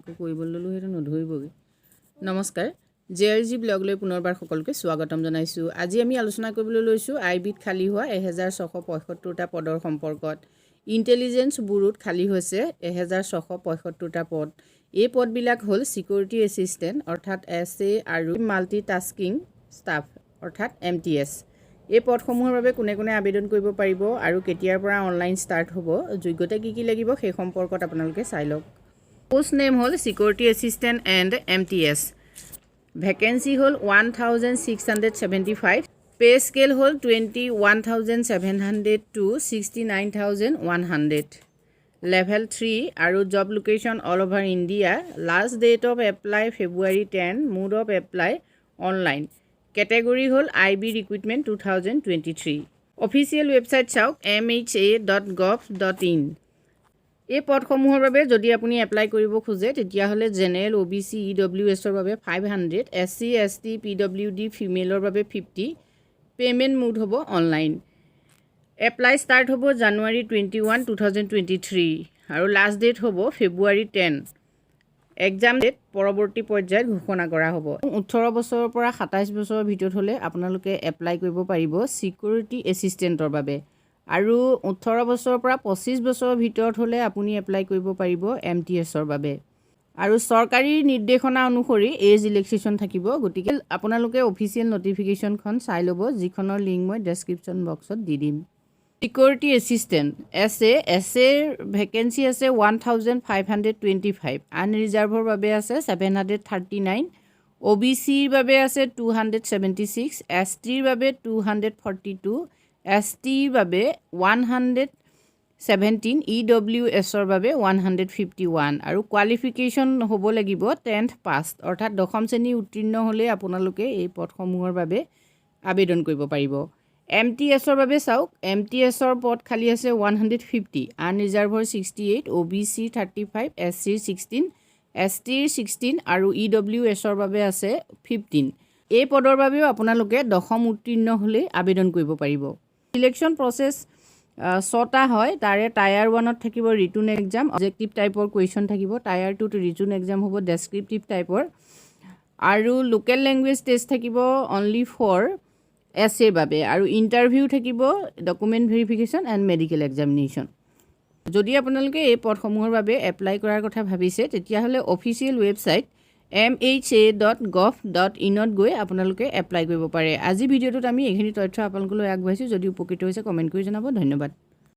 আকৌ কৰিবলৈ ললো হেতু নধৰিবগে নমস্কাৰ জেআৰজি ব্লগলৈ পুনৰবাৰ সকলোকে স্বাগতম জনাইছো আজি আমি আলোচনা কৰিবলৈ লৈছো আইবিত খালি হোৱা 1675টা পদৰ সম্পৰ্কত ইন্টেলিজেন্স ব্যুৰোত খালি হৈছে 1675টা পদ এই পদবিলাক হ'ল সিকিউৰিটি এসিস্টেন্ট অৰ্থাৎ এসএ আৰু মাল্টিটাস্কিং ষ্টাফ অৰ্থাৎ এমটিএস এই পদসমূহৰ বাবে কোনে কোনে আবেদন কৰিব পাৰিব আৰু কেতিয়াৰ পৰা অনলাইন ষ্টাৰ্ট হ'ব যোগ্যতা কি লাগিব সেই সম্পৰ্কত আপোনালোকে চাই লওক পোষ্ট নেম হ'ল security assistant and MTS vacancy হ'ল 1675 পে স্কেল হ'ল 21700 to 69100 level 3 আৰু job location all over India last date of apply February 10 mode of apply online category হ'ল IB Recruitment 2023 official website চাওক mha.gov.in এই পদসমূহৰ বাবে যদি আপুনি এপ্লাই কৰিব খোজে তেতিয়া হলে জেনাৰেল ওবিসি ইডব্লিউএছ ৰ বাবে 500 এসসি এসটি পিডব্লিউডি ফিমেলৰ বাবে 50 পেমেন্ট মোড হ'ব অনলাইন এপ্লাই ষ্টাৰ্ট হ'ব জানুৱাৰী 21 2023 আৰু লাষ্ট ডেট হ'ব ফেব্ৰুৱাৰী 10 এক্সাম ডেট পৰৱৰ্তী পৰ্যায়ত ঘোষণা কৰা হ'ব 18 বছৰৰ পৰা 27 বছৰৰ ভিতৰত হলে আপোনালোকে এপ্লাই কৰিব পাৰিব সিকিউৰিটি এসিস্টেন্টৰ বাবে আৰু 18 বছৰৰ পৰা 25 বছৰৰ ভিতৰত হলে আপুনি এপ্লাই কৰিব পাৰিব এমটিএছৰ বাবে আৰু চৰকাৰী নিৰ্দেশনা অনুসৰি এজ ৰিলেক্সেশ্যন থাকিব গতিকে আপোনালোকে অফিচিয়েল নটিফিকেশনখন চাই ল'ব যিখনৰ লিংক মই ডেসক্ৰিপচন বক্সত দি দিম সিকিউৰিটি এসিস্টেন্ট এসএ ভ্যাকেন্সি আছে 1525 আনৰিজাৰ্ভৰ বাবে আছে 739 ওবিসিৰ বাবে আছে 276 এসটিৰ বাবে 242 এসটিৰ বাবে 117 ইডব্লিউএছৰ বাবে 151 আৰু কোৱালিফিকেশন হ'ব লাগিব 10th পাস অৰ্থাৎ দশম শ্ৰেণী উত্তীৰ্ণ হলে আপোনালোকে এই পদসমূহৰ বাবে আবেদন কৰিব পাৰিব এমটিএছৰ বাবে চাওক এমটিএছৰ পদ খালি আছে 150 আনৰিজাৰ্ভৰ 68 ওবিসি 35 এসচিৰ 16 এসটিৰ 16 আৰু ইডব্লিউএছৰ বাবে আছে 15 এই পদৰ বাবেও আপোনালোকে দশম উত্তীৰ্ণ হলে আবেদন কৰিব পাৰিব সিলেকশন প্ৰসেস 6টা হয় তাৰে টায়াৰ 1ত থাকিব ৰিটন এক্সাম অবজেক্টিভ টাইপৰ কোৱেশ্চন থাকিব টায়াৰ 2ত ৰিটন এক্সাম হ'ব ডেসক্ৰিপটিভ টাইপৰ আৰু লোকেল ল্যাঙ্গুৱেজ টেষ্ট থাকিব অনলি ফৰ এসএৰ বাবে আৰু ইন্টাৰভিউ থাকিব document verification and medical examination যদি আপোনালোকে এই পদসমূহৰ বাবে এপ্লাই কৰাৰ কথা ভাবিছে তেতিয়া হলে অফিচিয়েল ৱেবসাইট mha.gov.in ত গৈ আপোনালোকে এপ্লাই কৰিব পাৰে আজি ভিডিঅ'টোত আমি এইখিনি তথ্য আপোনালোকলৈ আগবঢ়াইছো যদি উপকৃত হৈছে কমেন্ট কৰি জনাব ধন্যবাদ